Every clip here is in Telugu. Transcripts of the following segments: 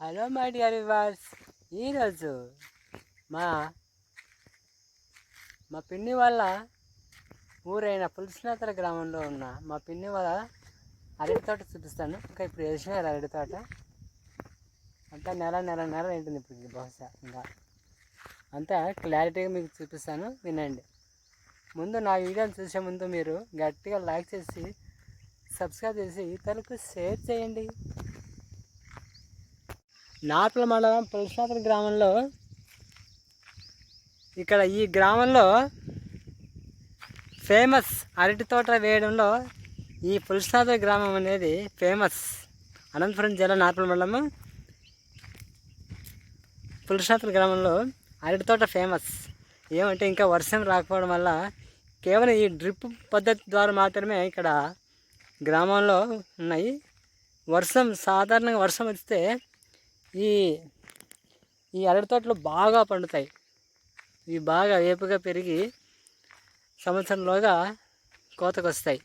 హలో మై డియర్ వ్యూవర్స్, ఈరోజు మా మా పిన్ని వాళ్ళ ఊరైన పులిసినాతల గ్రామంలో ఉన్న మా పిన్ని వాళ్ళ అరటి తోట చూపిస్తాను. ఇంకా ఇప్పుడు వేసినారు అరటి తోట అంతా నెల ఉంటుంది. ఇప్పుడు బహుశా ఇంకా అంతా క్లారిటీగా మీకు చూపిస్తాను, వినండి. ముందు నా వీడియోని చూసే ముందు మీరు గట్టిగా లైక్ చేసి సబ్స్క్రైబ్ చేసి ఇతరులకు షేర్ చేయండి. నార్పల మండలం పులిసినాతల గ్రామంలో ఇక్కడ ఈ గ్రామంలో ఫేమస్ అరటి తోట వేయడంలో ఈ పులిసినాతల గ్రామం అనేది ఫేమస్. అనంతపురం జిల్లా నార్పల మండలం పులిసినాతల గ్రామంలో అరటి తోట ఫేమస్. ఏమంటే ఇంకా వర్షం రాకపోవడం వల్ల కేవలం ఈ డ్రిప్ పద్ధతి ద్వారా మాత్రమే ఇక్కడ గ్రామంలో ఉన్నాయి. సాధారణంగా వర్షం వస్తే ఈ ఈ అరటి తోటలు బాగా పండుతాయి. ఇవి బాగా వేపుగా పెరిగి సంవత్సరంలోగా కోతకు వస్తాయి.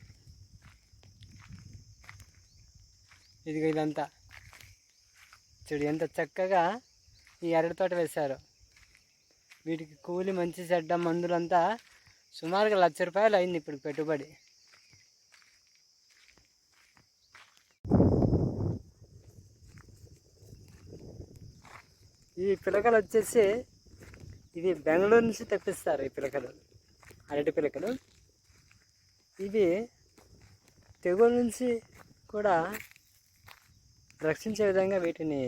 ఇదిగో ఇదంతా చూడు ఎంత చక్కగా ఈ అరటి తోట వేశారు. వీటికి కూలి మంచి చెడ్డ మందులంతా సుమారుగా ₹1,00,000 అయింది ఇప్పుడు పెట్టుబడి. ఈ పిలకలు వచ్చేసి ఇవి బెంగళూరు నుంచి తెప్పిస్తారు. ఈ పిలకలు అరటి పిలకలు ఇవి తెగుల నుంచి కూడా రక్షించే విధంగా వీటిని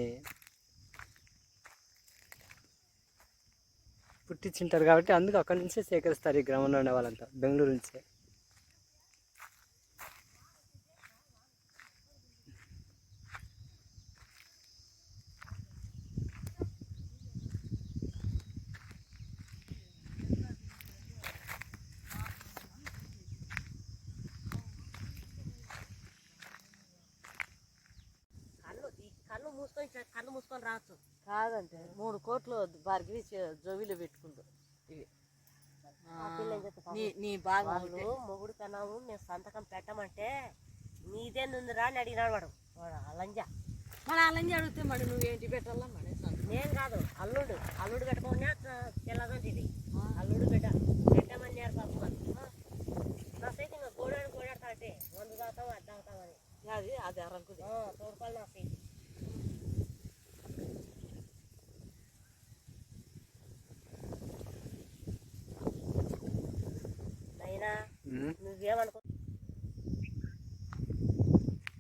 పుట్టించుంటారు కాబట్టి అందుకు అక్కడి నుంచే సేకరిస్తారు ఈ గ్రామంలో ఉండే వాళ్ళంతా, బెంగళూరు నుంచే. కళ్ళు మూసుకొని రావచ్చు కాదంటే 3 కోట్లు భార్గవి జోబీలో పెట్టుకుంటూ ఇవి నీ బాగా మొగుడు కన్నాము నేను సంతకం పెట్టమంటే నీదేందుందిరా అని అడిగినాడు వాడు అలంజ. మన అలంజ అడిగితే మరి నువ్వేంటి పెట్టాలా మరి నేను కాదు అల్లుడు పెట్టుకున్నా తెల్లదంటే ఇది అల్లుడు పెట్టమన్నారు పాపం. నాకైతే ఇంకా గోడాడుతా అంటే 100 దాతావు అది తాగుతామని అది అరంకు తోడుకోవాలి నాకైతే.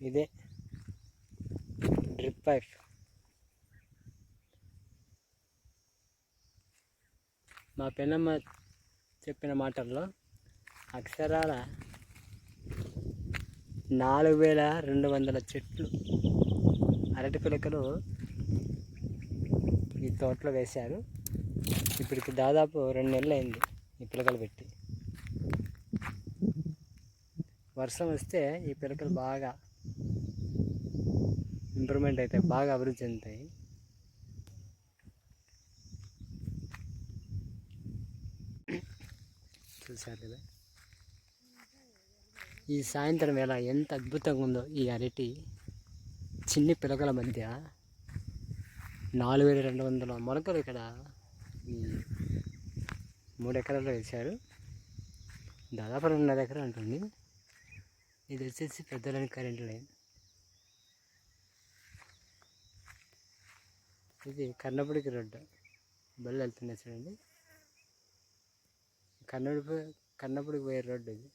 ఇదే డ్రిప్ పైప్. మా పెన్నమ్మ చెప్పిన మాటల్లో అక్షరాల 4,200 చెట్లు అరటి పిలకలు ఈ తోటలో వేశారు. ఇప్పటికి దాదాపు 2 నెలలు అయింది ఈ పిలకలు పెట్టి. వర్షం వస్తే ఈ పిలకలు బాగా ఇంప్రూవ్మెంట్ అవుతాయి, బాగా అభివృద్ధి చెందుతాయి. చూసారు కదా ఈ సాయంత్రం వేళ ఎంత అద్భుతంగా ఉందో. ఈ అరటి చిన్ని పిలకల మధ్య 4,200 మొలకలు ఇక్కడ ఈ 3 ఎకరాల్లో వేశారు. దాదాపు 2.5 ఎకరా ఉంటుంది. ఇది వచ్చేసి పెద్దలని కరెంటు లైన్. ఇది కన్నపుడికి రోడ్డు, బళ్ళు వెళ్తున్నాయి చూడండి. కన్నపుడికి పోయే రోడ్డు ఇది.